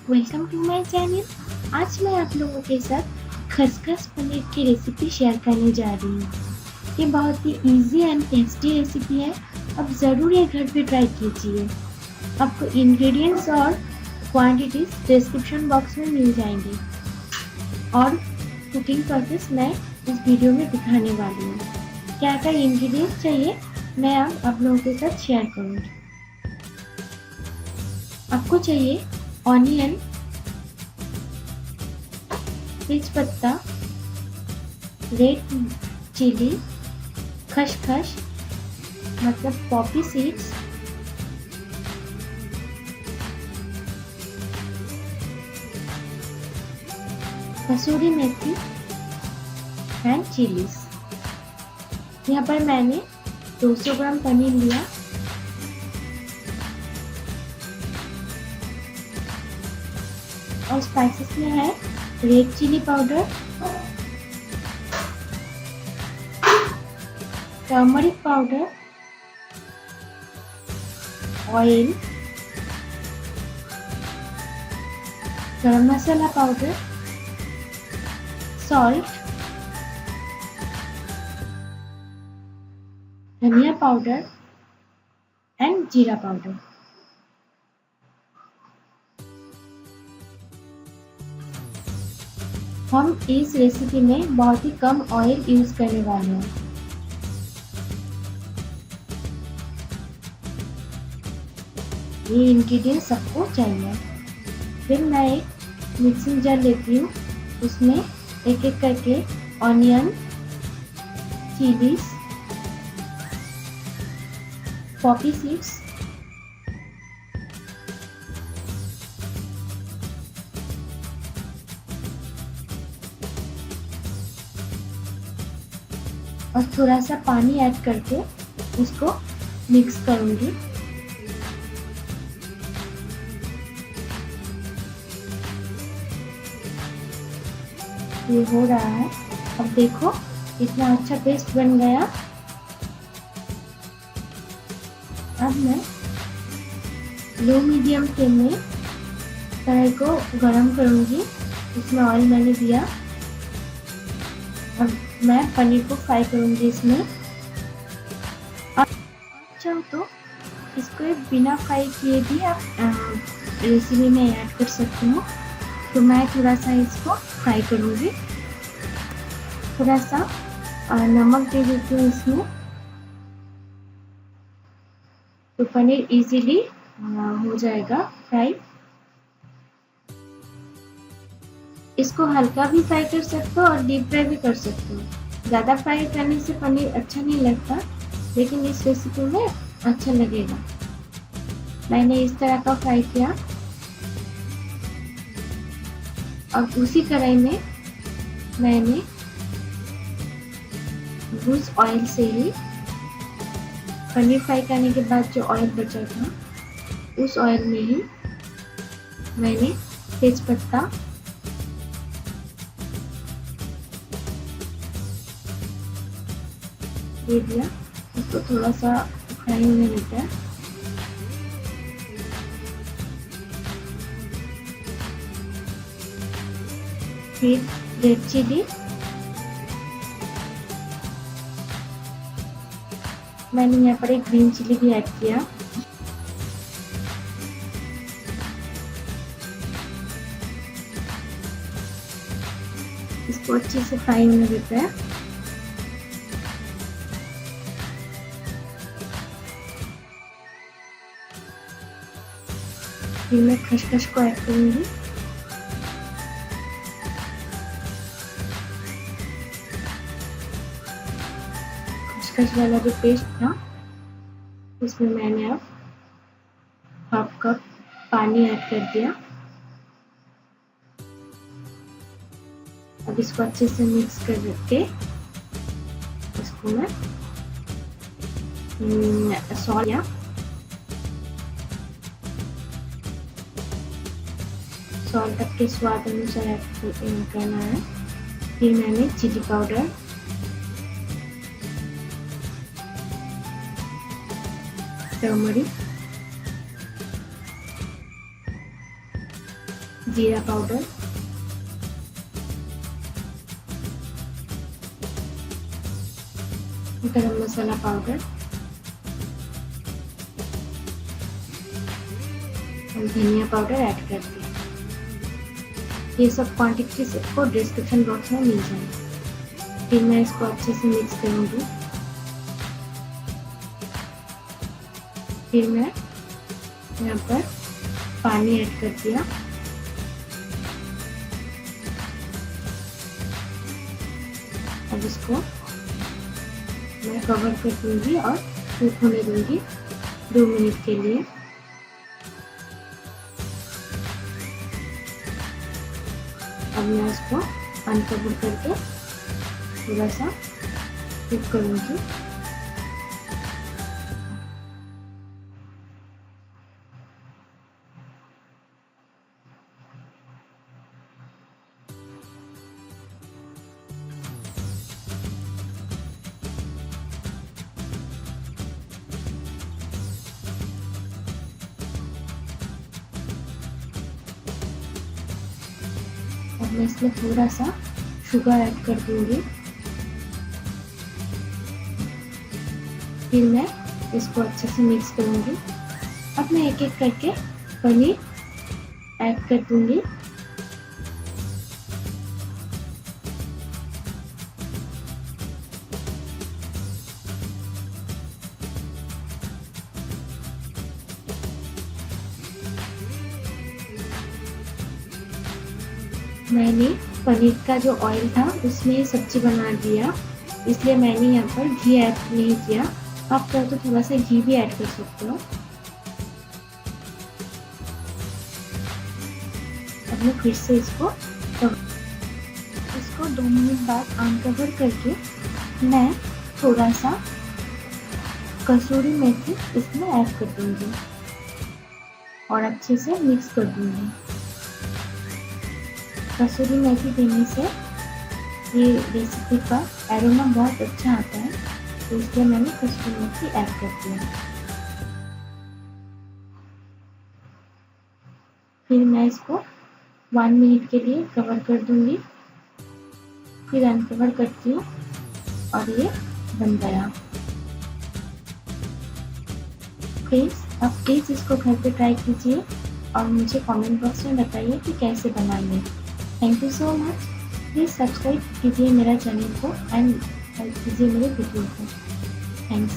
Welcome to my channel. आज मैं आप लोगों के साथ खसखस पनीर की रेसिपी शेयर करने जा रही हूँ। ये बहुत ही इजी एंड टेस्टी रेसिपी है। आप ज़रूर ये घर पे ट्राई कीजिए। आपको इंग्रेडिएंट्स और क्वांटिटीज डिस्क्रिप्शन बॉक्स में मिल जाएंगे और कुकिंग प्रोसेस मैं इस वीडियो में दिखाने वाली हूँ। क्या क्या इंग्रेडिएंट्स चाहिए मैं आप लोगों के साथ शेयर करूँगी। आपको चाहिए ऑनियन, तेजपत्ता, रेड चिली, खसखस मतलब Poppy seeds, kasuri methi and chillies. यहाँ पर मैंने 200 ग्राम पनीर लिया। और स्पाइसेस में है red chilli powder, turmeric powder, oil, garam masala powder, salt, धनिया पाउडर एंड जीरा पाउडर। हम इस रेसिपी में बहुत ही कम ऑयल यूज करने वाले हैं। ये इंग्रेडिएंट सबको चाहिए। फिर मैं एक मिक्सिंग जार लेती हूँ, उसमें एक एक करके ऑनियन, चिलीज, पॉपी सीड्स, और थोड़ा सा पानी ऐड करके इसको मिक्स करूंगी। ये हो रहा है। अब देखो इतना अच्छा पेस्ट बन गया। अब मैं लो मीडियम फ्लेम में कढ़ाई को गरम करूंगी। इसमें ऑयल मैंने दिया और मैं पनीर को फ्राई करूंगी इसमें। आप चाहो तो इसको बिना फ्राई किए भी आप रेसिपी में ऐड कर सकते हो। तो मैं थोड़ा सा इसको फ्राई करूंगी। थोड़ा सा नमक दे देती हूँ इसमें, तो पनीर इजीली हो जाएगा फ्राई। इसको हल्का भी फ्राई कर सकते हो और डीप फ्राई भी कर सकते हो। ज़्यादा फ्राई करने से पनीर अच्छा नहीं लगता, लेकिन इस रेसिपी में अच्छा लगेगा। मैंने इस तरह का फ्राई किया। अब उसी कढ़ाई में मैंने उस ऑयल से ही पनीर फ्राई करने के बाद जो ऑयल बचा था, उस ऑयल में ही मैंने तेजपत्ता, दे दिया। इसको थोड़ा सा फ्राई होने देता है। फिर रेड चिली, मैंने यहाँ पर एक ग्रीन चिली भी ऐड किया। इसको अच्छे से फ्राई होने देता है। फिर मैं खसखस को ऐड करूंगी। खसखस वाला जो पेस्ट था उसमें मैंने अब हाफ कप पानी ऐड कर दिया। अब इसको अच्छे से मिक्स करके इसको मैं सॉल्ट सॉल्ट आपके स्वाद अनुसार ऐड करना है। फिर मैंने चिली पाउडर, टर्मरिक, जीरा पाउडर, गरम मसाला पाउडर और धनिया पाउडर ऐड कर दिया। ये सब क्वांटिटी सबको डिस्क्रिप्शन बॉक्स में मिल जाएगी। फिर मैं इसको अच्छे से मिक्स करूँगी। फिर मैं यहाँ पर पानी ऐड कर दिया। अब इसको मैं कवर कर दूंगी और कुक होने दूंगी 2 मिनट के लिए। अब मैं इसको अनकवर करके थोड़ा सा कुक करूंगी। अब मैं इसमें थोड़ा सा शुगर ऐड कर दूंगी। फिर मैं इसको अच्छे से मिक्स करूंगी। अब मैं एक एक करके पनीर ऐड कर दूंगी। मैंने पनीर का जो ऑयल था उसमें सब्जी बना दिया, इसलिए मैंने यहाँ पर घी ऐड नहीं किया। आप चाहो तो थोड़ा सा घी भी ऐड कर सकते हो। अब मैं फिर से इसको 2 मिनट बाद अनकवर करके मैं थोड़ा सा कसूरी मेथी इसमें ऐड कर दूंगी और अच्छे से मिक्स कर दूंगी। कसूरी मेथी देने से ये रेसिपी का एरोमा बहुत अच्छा आता है, तो इसलिए मैंने कसूरी मेथी ऐड कर दिया। फिर मैं इसको 1 मिनट के लिए कवर कर दूंगी। फिर अनकवर करती हूँ और ये बन गया। प्लीज़ इसको घर पे ट्राई कीजिए और मुझे कमेंट बॉक्स में बताइए कि कैसे बनाइए। Thank you so much. Please subscribe कीजिए मेरा चैनल को एंड हेल्प कीजिए मेरे वीडियो को। थैंक्स।